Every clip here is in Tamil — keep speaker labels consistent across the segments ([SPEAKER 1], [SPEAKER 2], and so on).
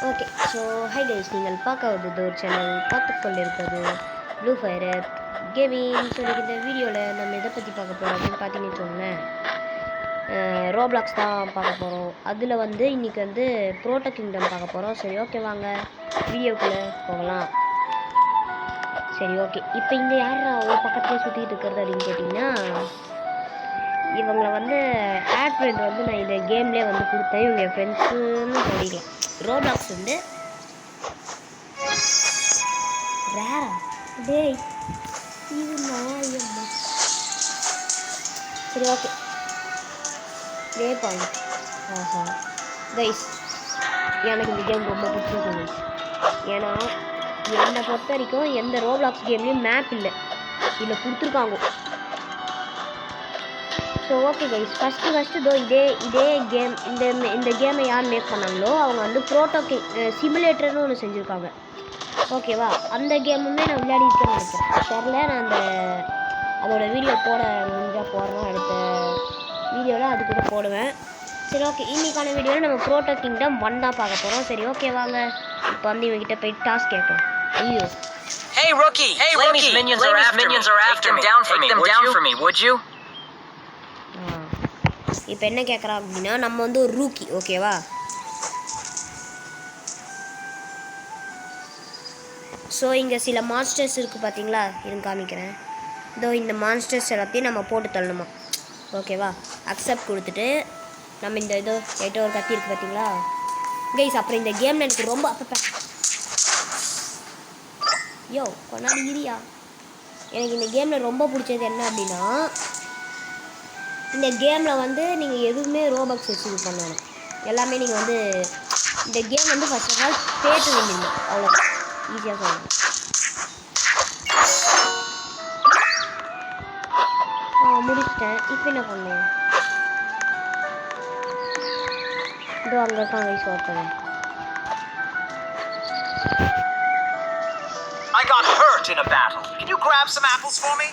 [SPEAKER 1] ஓகே, ஸோ ஹை கைஸ், நீங்கள் பார்க்க வந்தது ஒரு சேனல் பார்த்து கொண்டிருப்பது ப்ளூ ஃபயர் கேமிங். ஸோ இந்த வீடியோவில் நம்ம எதை பற்றி பார்க்க போகிறோம் அப்படின்னு பார்த்தீங்கன்னு வச்சுக்கோங்களேன், ரோப்ளாக்ஸ் தான் பார்க்க போகிறோம். அதில் வந்து இன்றைக்கி வந்து புரோட்டோ கிங்டம் பார்க்க போகிறோம். சரி ஓகே, வாங்க வீடியோக்குள்ளே போகலாம். சரி ஓகே, இப்போ இங்கே யார் ஒரு பக்கத்துலேயே சுற்றிட்டு இருக்கிறது அப்படின்னு கேட்டிங்கன்னா, இவங்களை வந்து ஆட் ஃப்ரெண்ட் வந்து நான் இந்த கேம்லேயே வந்து கொடுத்தேன். இவங்க என் ஃப்ரெண்ட்ஸுன்னு சொல்லிக்கலாம். ரோப்ளாக்ஸ் வந்து ரேரா டேய் இது நாயம்மா. சரி ஓகே, டே பாயிண்ட். ஆஹா கைஸ், எனக்கு இந்த கேம் ரொம்ப பிடிச்சிருக்கு கைஸ். ஏன்னா என்னை பொறுத்த வரைக்கும் எந்த ரோப்ளாக்ஸ் கேம்லேயும் மேப் இல்லை, இதில் கொடுத்துருக்காங்க. ஸோ ஓகே கைஸ், ஃபஸ்ட்டு இதே கேம் இந்த கேமை யார் மேக் பண்ணாங்களோ அவங்க வந்து புரோட்டோ சிமுலேட்டர்னு ஒன்று செஞ்சுருக்காங்க. ஓகேவா, அந்த கேமுமே நான் விளையாடிட்டு நினைக்கிறேன். தெரில, நான் அதோட வீடியோ முடிஞ்சால் போடுறேன். அடுத்த வீடியோவில் அது கூட போடுவேன். சரி ஓகே, இன்றைக்கான வீடியோவில் நம்ம புரோட்டோ கிங்டம் 1 தான் பார்க்க போகிறோம். சரி ஓகே, வாங்க இப்போ வந்து இவங்ககிட்ட போய் டாஸ்க் கேட்கலாம். ஐயோ,
[SPEAKER 2] Hey rookie, Flamey's minions are after me. Take them down for me, would you?
[SPEAKER 1] இப்போ என்ன கேட்குறான் அப்படின்னா, நம்ம வந்து ஒரு ரூக்கி. ஓகேவா, ஸோ இங்கே சில மான்ஸ்டர்ஸ் இருக்குது பார்த்தீங்களா, இருங்க காமிக்கிறேன். இதோ இந்த மான்ஸ்டர்ஸ் எல்லாத்தையும் நம்ம போட்டு தள்ளணுமா. ஓகேவா, அக்செப்ட் கொடுத்துட்டு நம்ம இந்த இதோ ஒரு கத்தி இருக்குது பார்த்தீங்களா கைஸ். அப்புறம் இந்த கேமில் எனக்கு ரொம்ப யோ கொண்டாடி இரியா, எனக்கு இந்த கேமில் ரொம்ப பிடிச்சது என்ன அப்படின்னா, இந்த கேமில் வந்து நீங்கள் எதுவுமே ரோபக்ஸ் வச்சு இது பண்ணணும். எல்லாமே நீங்கள் வந்து இந்த கேம் வந்து ஃபர்ஸ்ட் ஆஃப் ஆல் பேட்டு வேண்டிங்க, அவ்வளோ ஈஸியாக சொல்லணும். முடிச்சிட்டேன். இப்போ என்ன பண்ணேன், இதோ அங்கே இருக்காங்க கைஸ் ஒருத்தவங்க.
[SPEAKER 2] I got hurt in a battle. Can you grab some apples for me?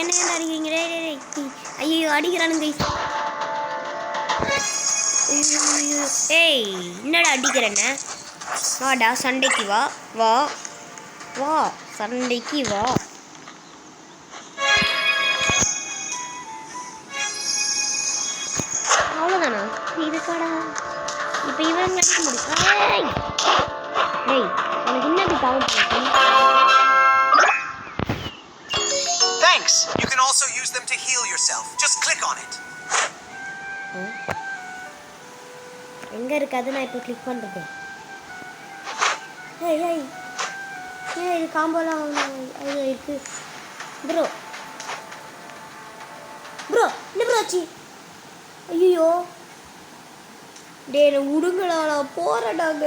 [SPEAKER 1] என்ன அடிக்கிறீங்க? ஐயோ அடிக்கிறானுங்க கைஸ். ஏய் என்னடா அடிக்கிறேன்னு? வாடா சண்டைக்கு வா வா வா, சண்டைக்கு வா. அவ்வளோதானா? இதுக்காடா இப்போ இவன் அடிக்க முடியும். ஏய் எனக்கு இன்னும் கவுண்ட் பண்ணி.
[SPEAKER 2] Thanks. You can also use them to heal yourself. Just click on it.
[SPEAKER 1] எங்க இருக்காது, நான் இப்போ கிளிக் பண்ணுறது. ஏய் ஏய் ஏய், இது காம்போலாம் அது இருக்கு ப்ரோ. என்ன ப்ரோ ஆச்சு? ஐயோ டே நான் விடுங்களா, நான் போகிறேடாங்க.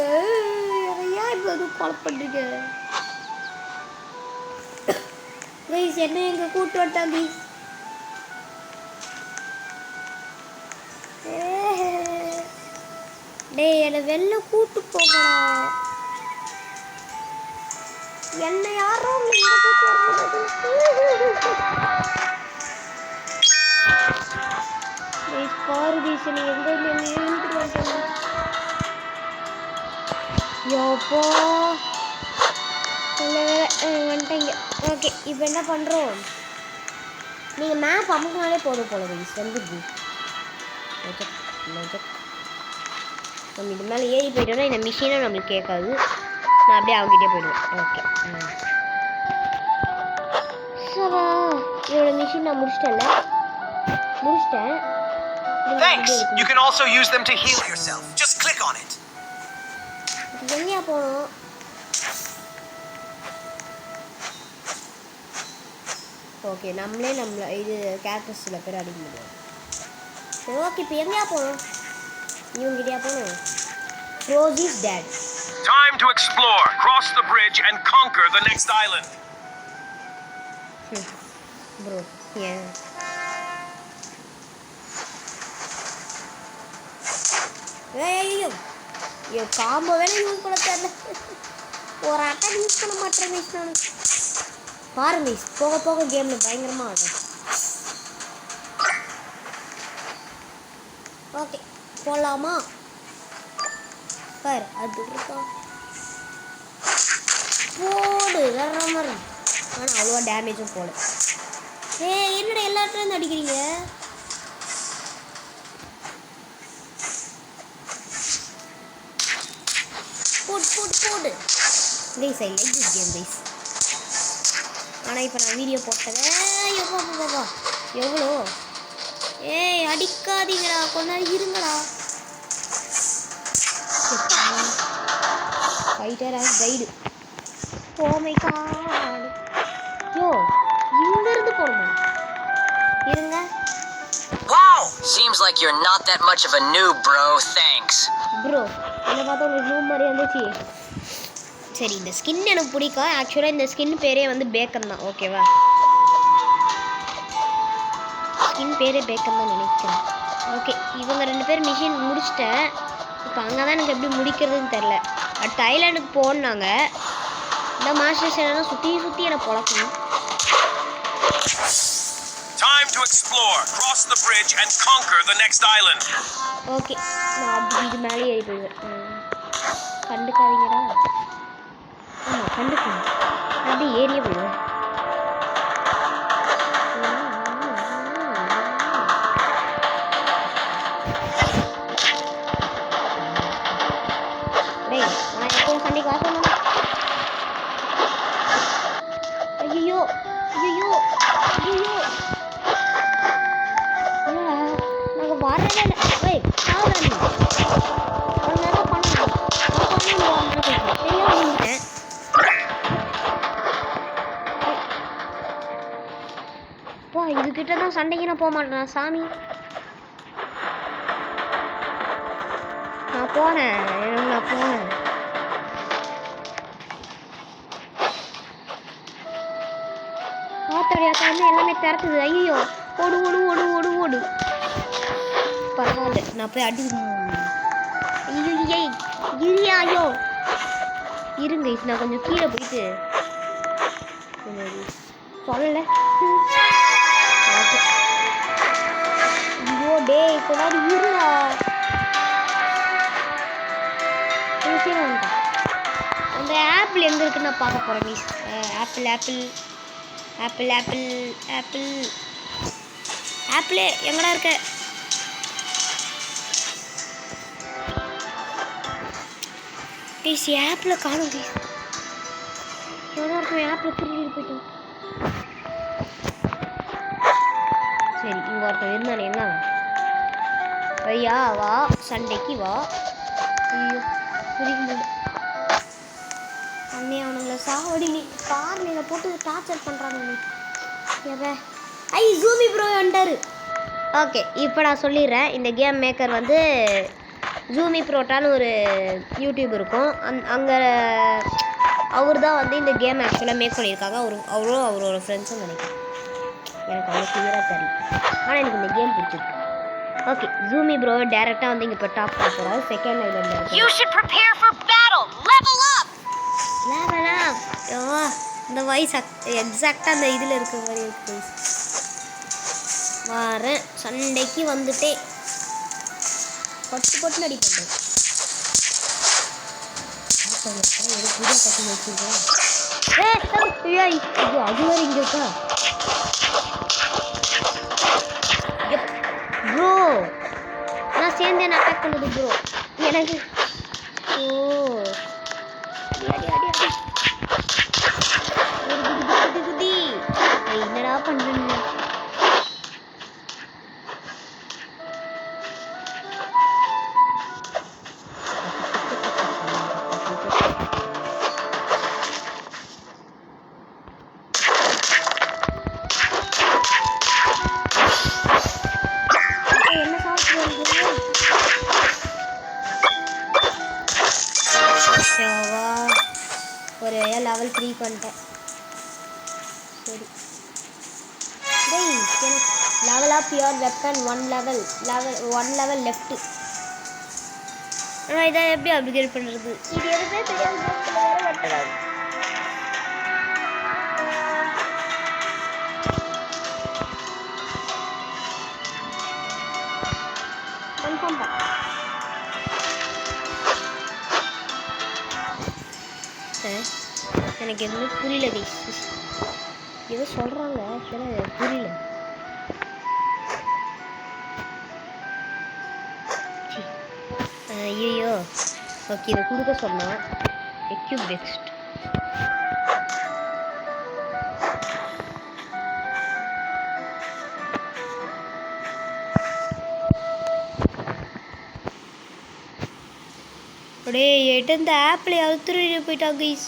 [SPEAKER 1] ஏன் இப்போ எதுவும் கால் பண்ணுறீங்க கைஸ்? என்ன எங்க கூட்டு வட்டாங்க கைஸ். டே என்னை வெளில கூட்டு போகடா. என்ன யாரோ பாரு கைஸ், நீ எங்க யோப்போ வந்துட்டீங்க. ஓகே, இப்போ என்ன பண்ணுறோம், நீங்கள் மேப் அமுக்கினாலே போதும் போல கைஸ் வந்துடுது. நம்ம இது மேலே ஏறி போயிட்டோம்னா இந்த மிஷினும் நம்மளுக்கு கேட்காது. நான் அப்படியே அவங்ககிட்டே போயிடுவேன். ஓகே, சவா இதோட மிஷின் நான் முடிச்சிட்டேன்.
[SPEAKER 2] Thanks. You can also use them to heal yourself. Just click on it.
[SPEAKER 1] எங்கேயா போகணும்? ஓகே, நம்மளே இது கேரக்டர்ஸ் சில பேர் அடிக்க முடியும். சரி ஓகே, இப்போ எங்கேயா போகணும்? இவங்கிட்டயா போகணும்? Rose is dead.
[SPEAKER 3] Time to explore, cross the bridge and conquer the next island.
[SPEAKER 1] Bro, yeah. ஐயோ ஐயோ காம்போ வேணா யூஸ் பண்ண தெரியல. ஒரு அட்டாக் யூஸ் பண்ண மாட்டேன் கைஸ் நான். பாருங்க கைஸ், போக போக கேமில் பயங்கரமாக ஆகும். ஓகே போகலாமா? பாரு அது இருக்கா போடு வேற மாதிரி. ஆனால் அவ்வளோவா டேமேஜும் போல. என்னடா எல்லா இடத்துலேருந்து அடிக்கிறீங்க? போடு guys, I like this game guys. ஆனால் இப்போ நான் வீடியோ போட்டதே எவ்வளோ எவ்வளோ அடிக்காதீங்கடா, கொஞ்ச நேரம் இருங்கடா. Fighter as guide. Oh my god. Yo இங்கேருந்து போகணுமா? இருங்க.
[SPEAKER 2] Wow! Seems like you're not that much of a noob, bro. Thanks.
[SPEAKER 1] Bro என்னை பார்த்தா உங்களுக்கு ரூம் மாதிரி வந்துச்சு. சரி, இந்த ஸ்கின் எனக்கு பிடிக்கும். ஆக்சுவலாக இந்த ஸ்கின் பேரே வந்து பேக்கன் தான். ஓகேவா? ஸ்கின் பேரே பேக்கன் தான் நினைக்கிறேன். ஓகே, இவங்க 2 பேர் மிஷின் முடிச்சிட்டேன். இப்போ அங்கே தான் எனக்கு எப்படி முடிக்கிறதுன்னு தெரில. அடுத்து ஐலாண்டுக்கு போனாங்க. இந்த மாஸ்டர்ஸ் என்னன்னா சுற்றி என்னை பொழக்கணும்.
[SPEAKER 3] Time to explore. Cross the bridge and conquer the next island.
[SPEAKER 1] Okay, நான் அப்படி இது மேலே ஏறி போயிடுவேன். கண்டுக்காதீங்கடா. ஆமாம் கண்டுக்கணும். அப்படி ஏறியே போயிடுவேன். டேய் நான் எப்பவும் சண்டைக்கு வா சொன்னா. ஐயோ ஐயோ ஐயோ நாங்கள் வரவே இல்லை. ஏய் சாவடி ஒன்று தான் பண்ணணும். போ, இதுகிட்ட தான் சண்டைக்கு நான் போக மாட்டேன் சாமி. நான் போகிறேன். ஆத்தடியாக்காம எல்லாமே திறக்குது. ஐயோ ஓடு ஓடு ஓடு ஓடு ஓடு. பரவாயில்ல, நான் போய் அடி. ஐயோ இருங்க, நான் கொஞ்சம் கீழே போயிட்டு சொல்லல. ஐயோ டே இப்போ இருடா. அந்த ஆப்பிள் எங்கே இருக்குன்னு நான் பார்க்க போகிறேன் miss. Apple apple apple apple apple ஆப்பிளே எங்கடா இருக்க? ப்ளீஸ் ஆப்பில் காணும் ப்ளீஸ். எவ்வளோ இருக்கும் ஆப்பில் திருடிட்டு போயிட்டோம். சரி, இங்கே ஒருத்தன் இருந்தானே என்ன ஐயா வா சண்டைக்கு வா. ஐயோ புரியுது அண்ணே, அவனுங்களை சாவடி. நீ பார்லையில் போட்டு டார்ச்சர் பண்ணுறாங்க. நீ ஐ ஜூமி ப்ரோ வந்துட்டாரு. ஓகே, இப்போ நான் சொல்லிடுறேன். இந்த கேம் மேக்கர் வந்து ஜூமி ப்ரோட்டான்னு ஒரு யூடியூப் இருக்கும். அங்கே அவர் தான் வந்து இந்த கேம் ஆக்சுவலாக மேக் பண்ணியிருக்காங்க. அவரோட ஃப்ரெண்ட்ஸும் நினைக்கிறேன். எனக்கு அவ்வளோ கிளியராக தெரியும். ஆனால் எனக்கு இந்த கேம் பிடிச்சிருக்கு. ஓகே, ஜூமி ப்ரோ டேரெக்டாக வந்து இங்கே இப்போ டாப் பண்ண போகிறாரு. செகண்ட் ஐலண்ட் இந்த வாய்ஸ் எக்ஸாக்டாக அந்த இதில் இருக்கிற மாதிரி இருக்கு. வரேன், சண்டைக்கு வந்துட்டே பட்டு அடிப்பேன். புதிய கட்டி வச்சுருக்கேன். அது வேறு இங்கே இருக்கா ப்ரோ? நான் சேர்ந்து என்ன அட்டாக் பண்ணுது ப்ரோ எனக்கு. ஓ குதி என்னடா பண்ணுறீங்க? என்ன சாப்பிட்டு ஒரு லெவல் 3 பண்ணிட்டேன். சரி டேய், level up your weapon 1 level left. ஆனால் இதை எப்படி அப்கிரேட் பண்ணுறது? இது எதுவுமே தெரியாது. வேறு வட்டடாது. கன்ஃபார்ம் தான். எனக்கு எதுவுமே புரியல கைஸ். ஏதோ சொல்கிறாங்க ஆக்சுவலாக புரியல. ஐயோ ஓகே இதை கொடுக்க சொன்னால் எக்யூப் பெஸ்ட். அப்படியே எட்டு இந்த ஆப்பில் அழுத்துட்டு போயிட்டாங்க கைஸ்.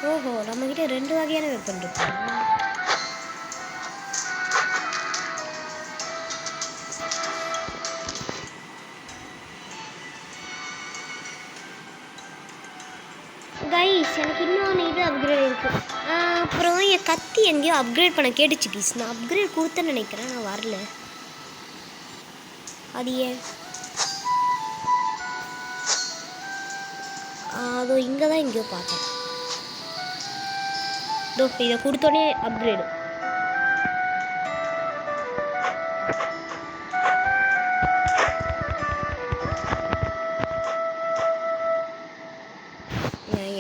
[SPEAKER 1] ஓஹோ நம்மக்கிட்ட 2 வகையான வெப்பன் இருக்கு. கைஸ் எனக்கு இன்னொன்று இது அப்கிரேட் இருக்குது. அப்புறம் என் கத்தி எங்கேயோ அப்கிரேட் பண்ண கேட்டுச்சு கைஸ். நான் அப்கிரேட் கொடுத்தேன்னு நினைக்கிறேன். நான் வரல. அது ஏன்? அதோ இங்கே தான் எங்கேயோ பார்த்தேன். இதோ இதை கொடுத்தோடனே அப்கிரேடு.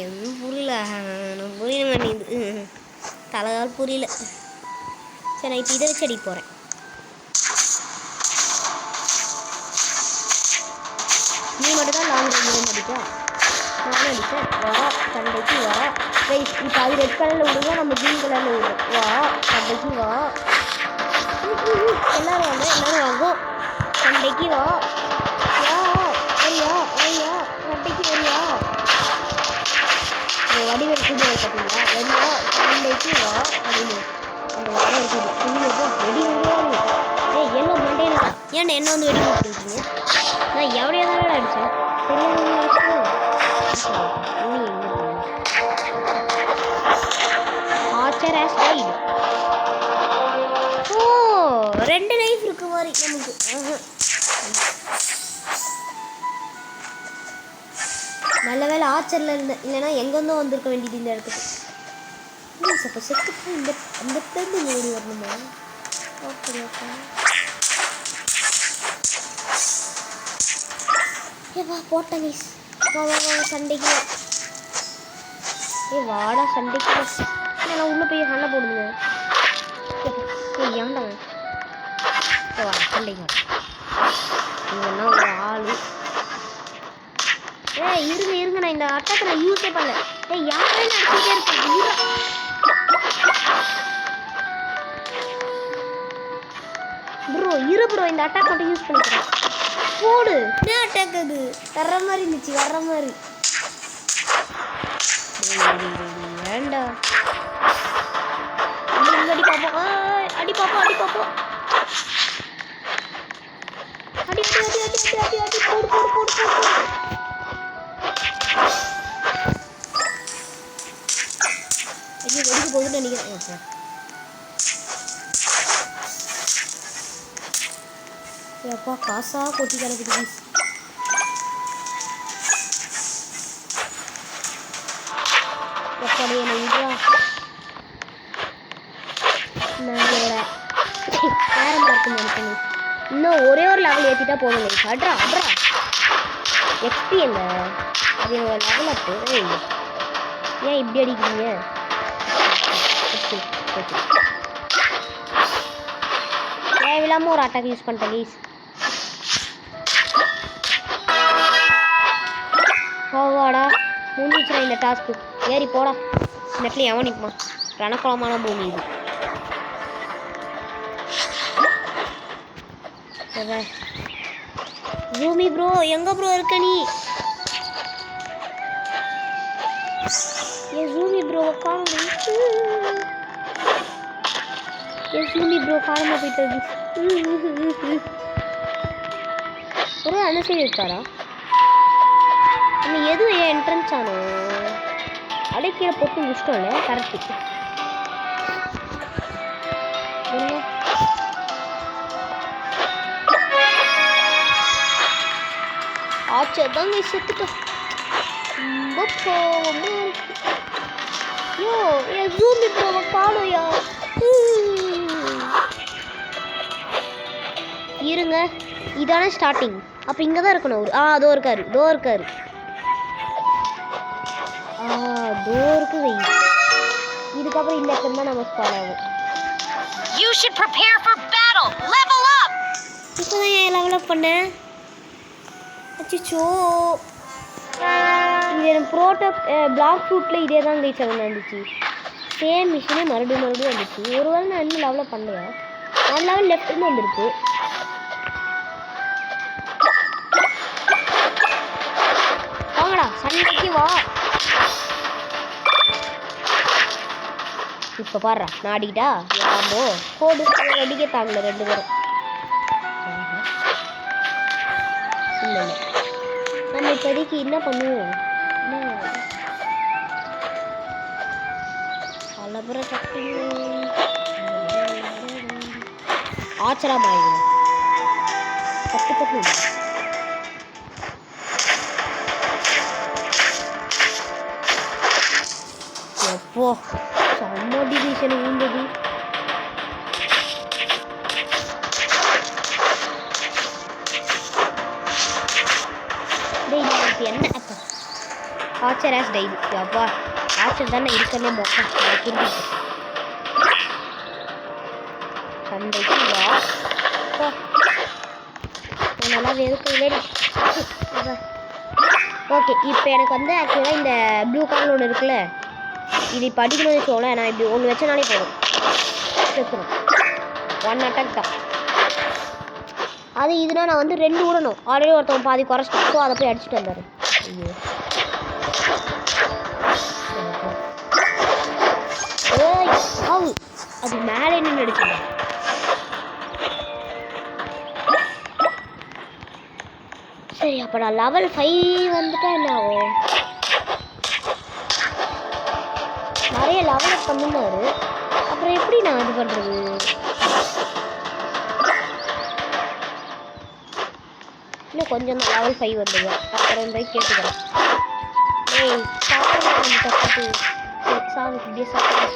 [SPEAKER 1] எதுவும் புரியல. புரிய மாட்டேங்குது. தலைகால் புரியல. சரி நான் இப்போ இதை வச்சு அடிக்க போகிறேன். நீ மட்டும் தான் லாங் ரேஞ்ச் அடிக்கா. நானும் அடிப்பேன். வா சண்டைக்கு வா கைஸ். இப்போ அது ரெட் கலரில் விடுவோம், நம்ம க்ரீன் கலரில் விடுவோம். வா சண்டைக்கு வா. எல்லோரும் வாங்க, எல்லோரும் வாங்கும். சண்டைக்கு வா. வா வரியா வரியா சண்டைக்கு வரியா. வடிவேல் கூட்டு பார்த்தீங்களா? வரியா சண்டைக்கு வா அப்படின்னு அந்த வர இருக்குது. வெடி விடுவாங்க. எல்லோ மண்டேனா ஏன்டா என்ன வந்து வெடி விட்டுருக்கீங்க? நான் எவ்வளோ தான் அடித்தேன் தெரியாது. ஆச்சர் ஆஸ் டைட். ஓ 2 லைஃப் இருக்கு மாதிரி நமக்கு. நல்ல வேலை ஆச்சரில் இருந்தேன், இல்லைன்னா எங்கேருந்தோ வந்திருக்க வேண்டியது இந்த இடத்துக்கு. அப்போ செத்துக்கு இந்த அந்த பேருந்து ஓடி வரணுமா? Okay okay. வா போட்டேன் கைஸ். வா வா வா சண்டைக்கு. வாடா சண்டைக்கு. நான் உள்ளே போய் சண்டை போடுங்க. ஏன்டா வா சண்டைக்கு. இவன்னா ஒரு ஆள். இருங்க இருங்க, நான் இந்த அட்டாக்கை நான் யூஸே பண்ணல. யாரே அடிச்சுட்டே இருக்கேன். ப்ரோ இரு ப்ரோ, இந்த அட்டாக் மட்டும் யூஸ் பண்ணிக்கிறேன். போடு. என்ன அட்டாக் அது? வர்ற மாதிரி இருந்துச்சு, வர்ற மாதிரி. வேண்டா அடி பார்ப்போம். அடி பார்ப்போம் அடி பார்ப்போம். அடி அடி அடி அடி அடி அடி போடு போடு போடு போடு. ஐயோ வெடிக்க போகுதுன்னு நினைக்கிறேன். எப்பா காசா கொட்டி கிடக்குது. எப்படியே நன்றா நம்மளோட நேரம் பார்க்கும் நினைக்கணும். இன்னும் ஒரே ஒரு லெவல் ஏற்றிட்டா போதும். அட்ரா அட்ரா எக்ஸ்பி என்ன அது என்னோட லெவல் அப்பு. ஏன் இப்படி அடிக்கிறீங்க? தேவையில்லாமல் ஒரு அட்டாக் யூஸ் பண்ணிட்டேன் ப்ளீஸ். போவாடா முடிஞ்சிச்சுடா இந்த டாஸ்க்கு. ஏறி போடா. இந்த இடத்துல எவன் நிற்குமா? ரணக்குளமான பூமி இது. பூமி ப்ரோ எங்க ப்ரோ இருக்க நீ? ஏன் பூமி ப்ரோ காணும். என் சூமி ப்ரோ காலமாக போயிட்டது. ஒரு அந்த சைடு இருக்காரா? நம்ம எதுவும் ஏன் என்ட்ரன்ஸ் ஆனோ அடைக்கிற போட்டு முடிச்சிட்டோம்ல. கரெக்டு. ஆச்சதாங்க செத்துட்டோம். ரொம்ப கோவமா இருக்கு. யோ என் ஜூமி ப்ரோவை காணோயா. இருங்க, இதான ஸ்டார்டிங். அப்போ இங்கே தான் இருக்கணும் அவரு. அதோ இருக்காரு. தோ இருக்கு வை. இதுக்கப்புறம் இந்த இடத்துல தான் நம்ம ஸ்பான் ஆகும்.
[SPEAKER 2] You should prepare for battle. Level up.
[SPEAKER 1] இப்போ தான் ஏன் லெவல் அப் பண்ணேன். அச்சோ, இது எனக்கு ப்ரோட்டோ பிளாக் ஃப்ரூட்டில் இதே தான் கைஸ் வந்துச்சு. சேம் மிஷினே மறுபடியும் வந்துச்சு. ஒரு வேளை நான் இன்னும் லெவலில் பண்ணலையா? 1 லெவல் லெஃப்ட்னு வந்துருக்கு. வாங்கடா சண்டைக்கு வா. இப்போ பாடுறா நாடிக்கிட்டா யாம்போ கோடு அடிக்க தாங்கல 2 பேரும். இல்லை இல்லை, நம்ம இப்போதைக்கு என்ன பண்ணுவோம்? பலபுரம் கட்டணும். ஆச்சரியமாயிடும். கட்டு எப்போ செம்ம டிவிஷன் விழுந்தது. என்ன அப்பா ஆச்சர் ஆஸ் டைரி. அப்பா ஆச்சர் தானே இருக்கனே மொக்கம் புரிஞ்சு. சண்டைக்கு வா. நல்லா வெறுக்கவே. ஓகே, இப்போ எனக்கு வந்து ஆக்சுவலாக இந்த ப்ளூ கலர் ஒன்று இருக்குல்ல, இது இப்போ அடிக்கணும்னு வச்சுக்கோங்களேன். நான் இப்படி ஒன்று வச்சனாலே போதும், வச்சுக்கணும். 1 அட்டாக் தான் அது. இதுனா நான் வந்து 2 விடணும். ஆல்ரெடி ஒருத்தவங்க பாதி குறைச்சிட்டோம். ஸோ அதை போய் அடிச்சுட்டு வந்தார். ஐயோ ஆவு, அது மேலே நின்று அடிச்சுட்டேன். சரி, அப்போ நான் லெவல் 5 வந்துட்டா என்ன ஆகும்? நிறைய லெவல் அப் பண்ணுனாரு. அப்புறம் எப்படி நான் இது பண்ணுறது? இன்னும் கொஞ்சம் தான் லெவல் 5 வந்துடுவேன். அப்புறம் போய் கேட்டுக்கிறேன். ஏய் சாப்பிட்டு சாப்பிட்டு இப்படியே சாப்பிட்டு.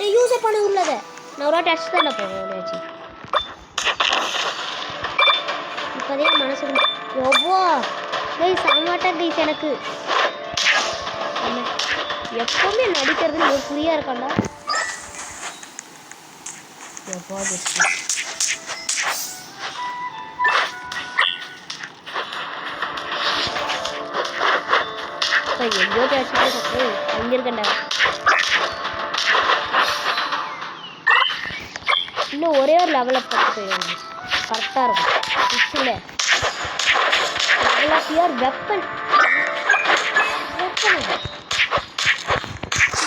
[SPEAKER 1] ஏய் யூஸே பண்ண உள்ளதை நான் ஒரு வாட்டி அடிச்சு தானே போவேன் ஒன்றாச்சு. இப்போதே மனசு எவ்வளோ சாமாட்டா கைஸ். எனக்கு எப்பவுமே நடிக்கிறதுன்னு ஒரு புரியா இருக்காண்டா. எவ்வளோ எங்கேயோ அடிச்சுட்டு அங்கே இருக்கண்டா. இன்னும் ஒரே ஒரு லெவல் அப் பண்ணிட்டு போயிடுவாங்க. கரெக்டாக இருக்கும். இல்லை level of your weapon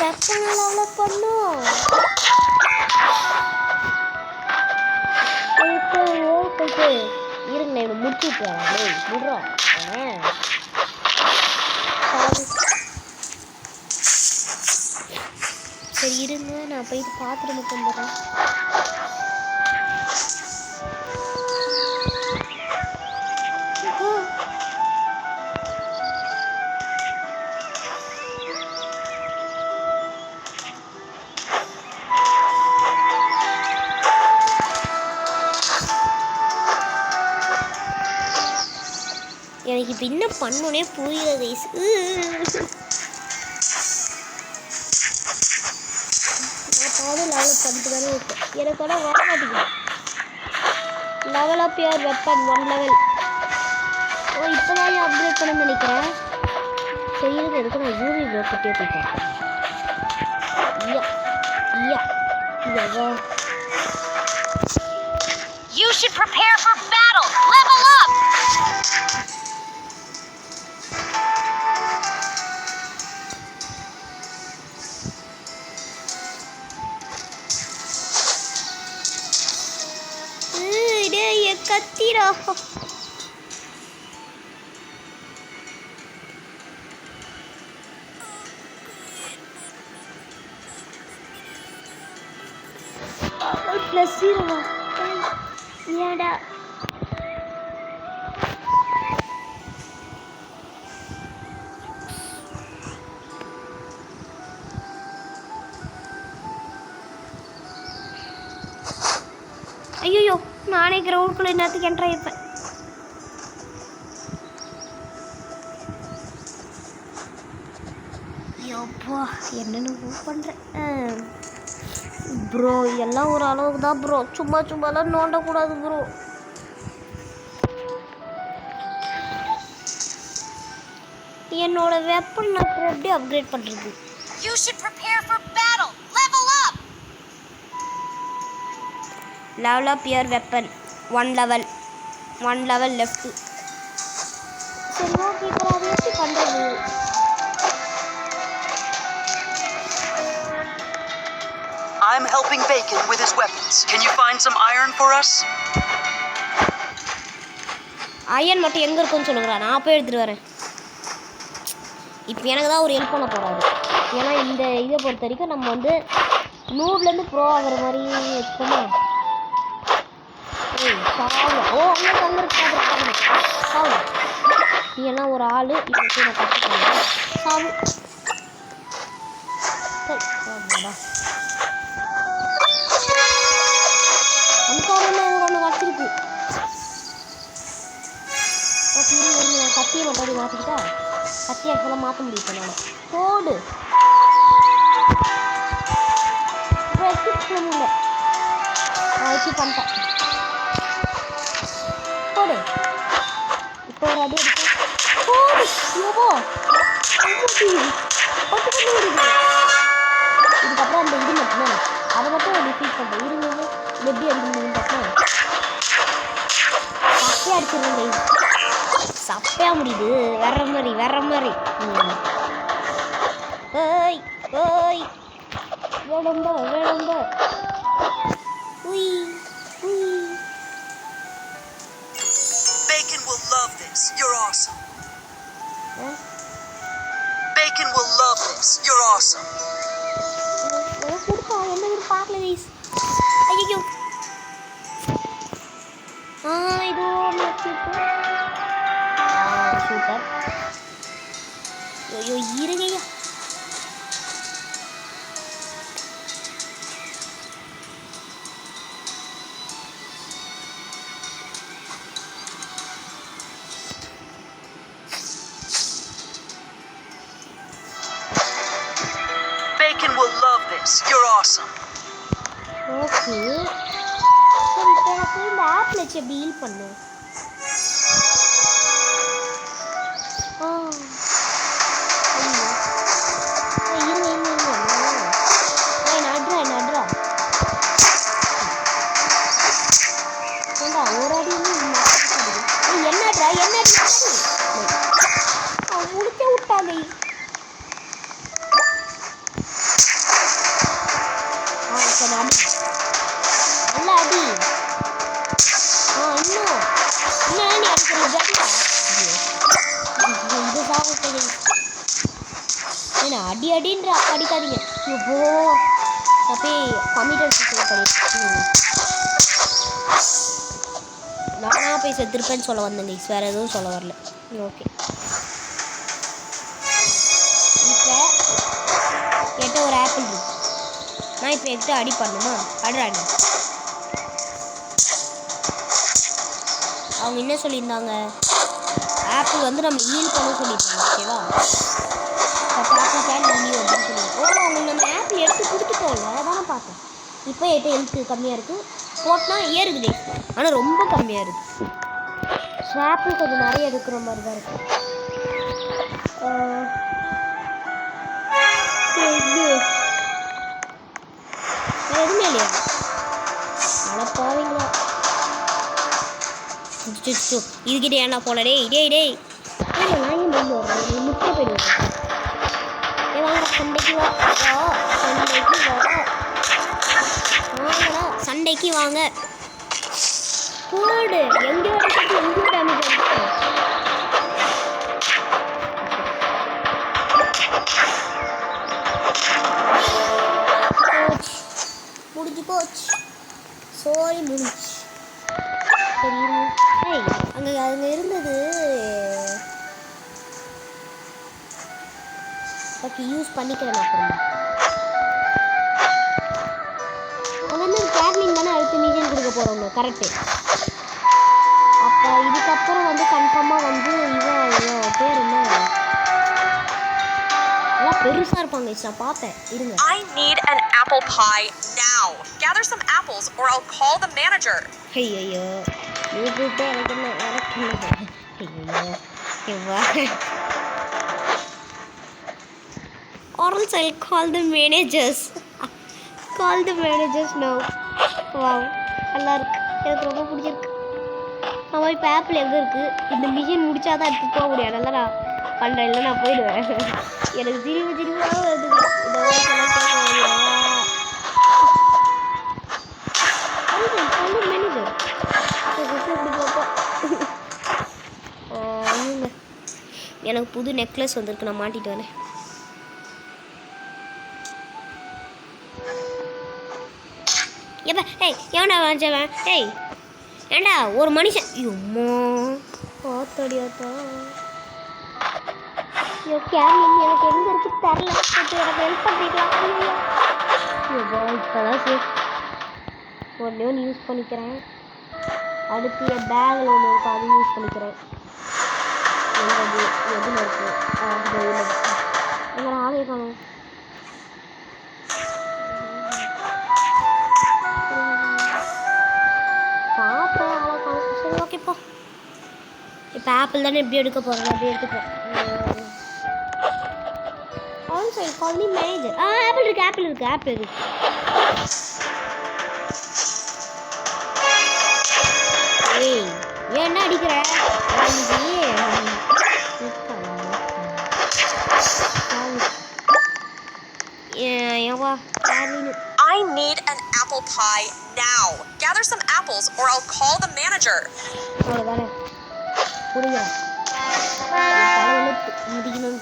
[SPEAKER 1] level up பண்ணும். போயிட்டு இருங்க, நான் முடிச்சு விட்டுறேன். விடுறா சரி இருங்க, நான் போயிட்டு பார்த்துட்டு மட்டும் வந்துடுறேன். எனக்கு இப்போ என்ன பண்ணோன்னே புரியல கைஸ். நான் பாடும் லெவலப் பண்ணிட்டு தானே இருக்கேன். எனக்கு ஆனால் வர மாட்டேங்குது. Level up your weapon 1 level. Oh இப்போ தான் அப்கிரேட் பண்ண நினைக்கிறேன். செய்யறது எதுக்கு நான் யூவி ப்ரோ கிட்டே போய் பார்ப்பேன்.
[SPEAKER 2] You should prepare for battle. Level up.
[SPEAKER 1] ஐயோ ப்ளஸ் 0 ஏடா ஐயோ நானே கிரவுண்டுக்குள்ள என்னத்துக்கு என்ட்ரு ஆயிருப்பேன். ஐயோப்பா என்னென்னு பண்ணுறேன் ப்ரோ. எல்லாம் ஒரு அளவுக்கு தான் ப்ரோ, சும்மாலாம் நோண்டக்கூடாது ப்ரோ. என்னோட வெப்பன் நான் எப்படி அப்கிரேட் பண்ணுறது?
[SPEAKER 4] You should prepare for battle. Level up.
[SPEAKER 1] Level up your weapon. One level left. சரி ஓகே, இப்போ அதை எப்படி பண்ணுறது?
[SPEAKER 5] I'm helping Bacon with his weapons. Can you find some iron for us?
[SPEAKER 1] Iron மட்டும் எங்கே இருக்குன்னு சொல்லுங்களா, நான் போய் எடுத்துகிட்டு வரேன். இப்போ எனக்கு தான் ஒரு ஹெல்ப் பண்ண போகிறாரு. ஏன்னா இந்த இதை பொறுத்த வரைக்கும் நம்ம வந்து நூறுலேருந்து ப்ரோ ஆகிற மாதிரி வச்சுக்கோமா. ஓ அங்கே சாவு. நீ எல்லாம் ஒரு ஆள் இப்போ நான் கற்றுக்கிறேன். சாவு ஒன்று வச்சிருக்கு. ஓகே கத்தியை மட்டும் மாற்றிக்கிட்டா கத்தி ஆக்சுவலாக மாற்ற முடியும். நான் போடு இல்லை வச்சு பண்ணிட்டேன். போடு இப்போ ஒரு அடி எடுத்து போடு. யோபோ இதுக்கப்புறம் அந்த இது மட்டும் அதை மட்டும் டிஃபீட் பண்ணுறேன். இருங்க எப்படி அடிக்கணும்னு பார்த்தா சப்பையாக அடிச்சிருந்தேன். சப்பையாக முடியுது. வேற மாதிரி ஏய் வேடம்ப
[SPEAKER 5] Bacon will love this. You're awesome. Bacon will love this. You're awesome.
[SPEAKER 1] என்ன பார்க்கல கைஸ். ஐயோ இது சூப்பர். ஐயோ இருங்கய்யா.
[SPEAKER 5] Bacon will love this. You're awesome.
[SPEAKER 1] Okay சரி, இப்போ எனக்கு இந்த ஆப்பில் வச்சு எப்படி ஹீல் பண்ணு. ஒரு அடி என்னடா முடிச்ச விட்டாங்க. நல்ல அடி. இன்னும் நீ அடிக்கிறது இது சாப்பிட்டு ஏன்னா அடின்ற அடிக்காதீங்க. இப்போ அப்படியே கம்ப்யூட்டர் சூசைட் பண்ணிட்டு நானா போய் செத்துருப்பேன்னு சொல்ல வந்தேங்க. வேறு எதுவும் சொல்ல வரல. ஓகே இப்போ என்கிட்ட ஒரு ஆப்பிள் இருக்கு. நான் இப்போ எடுத்து அடி பண்ணுமா? அடி. அவங்க என்ன சொல்லியிருந்தாங்க, ஆப்பிள் வந்து நம்ம ஹீல் பண்ண சொல்லியிருந்தாங்க. ஓகேவா? ஆப்பிள் கேன் ஹீல் அப்படின்னு சொல்லியிருக்கோம். அவங்க நம்ம ஆப்பிள் எடுத்து கொடுத்துட்டோம்ல, அதானே பார்த்தேன். இப்போ என்கிட்ட ஹெல்த்து கம்மியாக இருக்குது. போட்டால் ஏறுக்குது, ஆனால் ரொம்ப கம்மியாக இருக்குது. ஸோ ஆப்பிள் கொஞ்சம் நிறைய எடுக்கிற மாதிரி தான் இருக்குது. எதுவுமே இல்லையா? அழப்பாவீங்களா? இதுக்கிட்டே ஏன்னா போல டேய் நான் ஏன் பண்ணி வரேன்? முட்டை போயிடுவேன். வாங்க சண்டைக்கு வாங்கடா, சண்டைக்கு வாங்க. போடு எங்கேயோ எங்கேயோ டேமேஜ் ஆகிடுச்சு. முடிஞ்சு போச்சு. சோரி முடிஞ்சு. சரி ஏய் அங்கே இருந்தது ஓகே யூஸ் பண்ணிக்கிறேன் அப்புறமா. வந்து கேர்லின் தானே அடுத்து மிஷன் கொடுக்க போகிறவங்க கரெக்டு. அப்போ இதுக்கப்புறம் வந்து கன்ஃபார்மாக வந்து இவன் பேர் என்ன எல்லாம் பெருசாக இருப்பாங்க. நான் பார்த்தேன் இருங்க.
[SPEAKER 6] I need an apple pie now. Gather some apples or I'll call the manager.
[SPEAKER 1] ஐயோ யூடியூப்பே எனக்கு ஐயோ or else I'll call the managers. Call the managers now. Wow நல்லா இருக்கு. எனக்கு ரொம்ப பிடிச்சிருக்கு. ஆமாம் இப்போ ஆப்பிள் எங்கே இருக்குது? இந்த மிஷின் முடிச்சாதான் எடுத்து போக முடியும். அதனால நான் பண்ணுறேன் இல்லை நான் போயிடுவேன். எனக்கு திரும்ப வருது. எனக்கு புது நெக்லஸ் வந்திருக்கு. நான் மாட்டிட்டு வரேன். எப்ப ஏய் எவன்டா வாஞ்சவன்? ஏய் ஏண்டா ஒரு மனுஷன் ஐயோம்மா ஆத்தடியாத்தா ஐயோ கேர்லின் எனக்கு எங்கே இருக்கு தெரில. எனக்கு ஹெல்ப் பண்ணிக்கலாம். ஐயோ இப்போதான் சேஃப். ஒன்றே ஒன்று யூஸ் பண்ணிக்கிறேன். அடுத்து என் பேக்கில் ஒன்று இருக்கும் அது யூஸ் பண்ணிக்கிறேன். எதில் இருக்கு எங்களை ஆகவே காணும். பார்த்தேன் அவ்வளோ காணும். சரி ஓகேப்பா இப்போ ஆப்பிள் தானே எப்படி எடுக்க போகிறேன் அப்படியே எடுத்துப்போம். சரி கால் மீ மேனேஜர். ஆப்பிள் இருக்கு. ஏய் என்ன அடிக்கிற?
[SPEAKER 6] I need an apple pie now. Gather some apples or I'll call the manager.
[SPEAKER 1] அவ்வளோதானே புரியுங்க. முடிக்கணும்.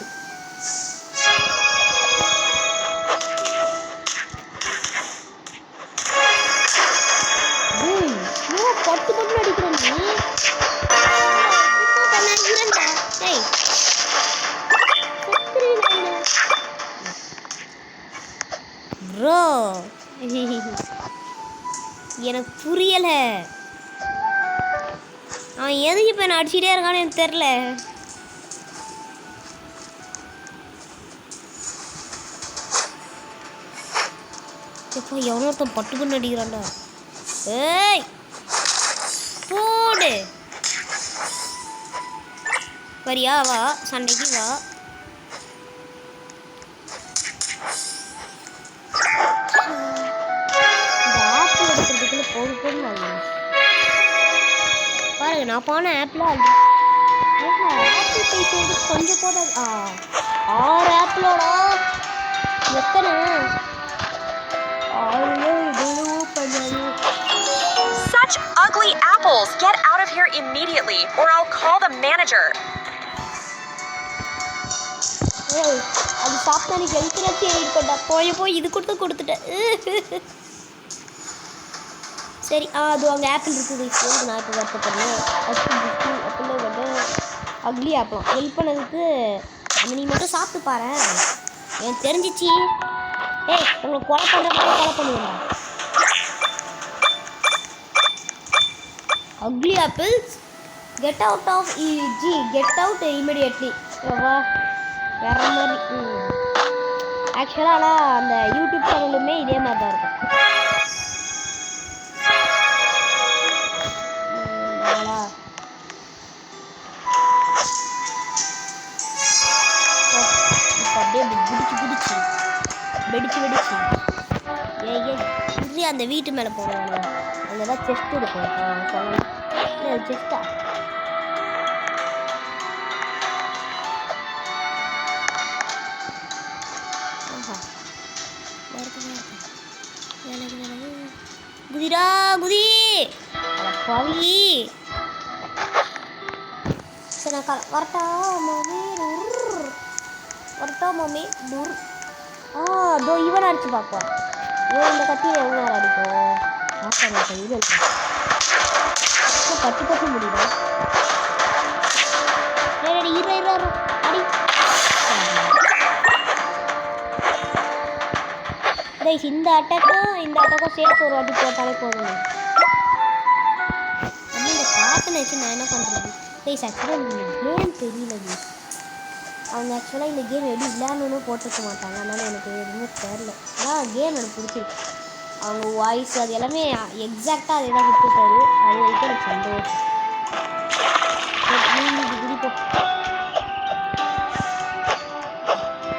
[SPEAKER 1] பட்டு அடிக்கிறேன் ப்ரோ. எனக்கு புரியல அவன் எதுக்கு இப்போ என்ன அடிச்சுட்டே இருக்கான்னு எனக்கு தெரில. எப்போ எவனொருத்தன் பட்டு அடிக்கிறான்டா. ஏய் போடு வரியா வா சண்டைக்கு வா. இந்த ஆப்பிள் எடுக்கிறதுக்குள்ள போகும்போது பாருங்க நான் போன ஆப்பிள் ஆப்பிள் பேசுறது கொஞ்சம் போதாது. 6 ஆப்பிளோட எத்தனை 6 பண்ணாது.
[SPEAKER 6] Such ugly apples! Get out of here immediately, or I'll call the manager.
[SPEAKER 1] ஏய் அது சாப்பிட்டா எனக்கு ஹெல்த்ராச்சி ஏறிட்டா. போய் இது கொடுத்துட்டேன். சரி அது அங்கே ஆப்பிள் இருக்குது. இப்போ நான் இப்போ வருத்தப்படுறேன். அப்படியே வந்து அக்லி ஆப்பிள் ஹெல்ப் பண்ணதுக்கு அந்த நீ மட்டும் சாப்பிட்டு பாரு. எனக்கு தெரிஞ்சிச்சு. ஏய் உங்களை கொலை பண்ணுவேன். Ugly apples, get out immediately. வா வேற மாதிரி. ஆக்சுவலாக ஆனால் அந்த யூடியூப் சேனலுமே இதே மாதிரி தான் இருக்கும். இப்போ அப்படியே வெடிச்சு ஏய் அந்த வீட்டு மேலே போகணும். அங்கே தான் செஸ்ட் இருக்கும். செஸ்டா குதிரா குதி பவி சரி நான் வரட்டா மாமி வரட்டா மாமி டூர் அதோ இவன் அடிச்சு பார்ப்போம் இவன் இந்த கத்தியில் எவ்வளோ நேரம் அடிக்கும் பார்க்க இது இருக்கும் கட்டி முடியும் அடி கைஸ் இந்த அட்டாக்கும் சேர்த்து ஒரு வாட்டி போட்டாலே போதும் இந்த காற்று வச்சு நான் என்ன பண்ணுறது கைஸ் ஆக்சுவலாக எனக்கு கேம் தெரியல கைஸ் அவங்க ஆக்சுவலாக இந்த கேம் எப்படி விளையாடணுன்னு போட்டிருக்க மாட்டாங்க அதனால் எனக்கு எதுவுமே தெரில ஆனால் கேம் எனக்கு பிடிச்சிருக்கு அவங்க வாய்ஸ் அது எல்லாமே எக்ஸாக்டாக அதே தான் கொடுத்துருக்காரு அது வரைக்கும் எனக்கு சந்தோஷம்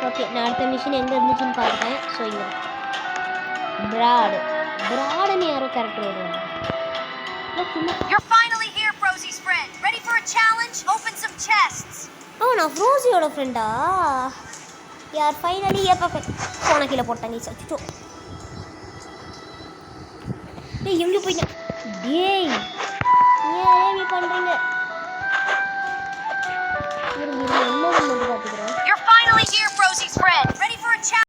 [SPEAKER 1] ஓகே நான் அடுத்த மிஷின் எங்கே இருந்துச்சுன்னு பார்த்துட்டேன் ஸோ இங்கே பிராடுன்னு யாரோ கேரக்டர் வருவாங்க
[SPEAKER 4] You're finally here, Frosie's friend. Ready for a challenge? Open some chests.
[SPEAKER 1] நான் ஃப்ரோசியோட ஃப்ரெண்டா யார் ஃபைனலி எப்போ போன கீழே போட்டாங்க சச்சிட்டோ டேய் எங்கே போயிட்டேன் டேய்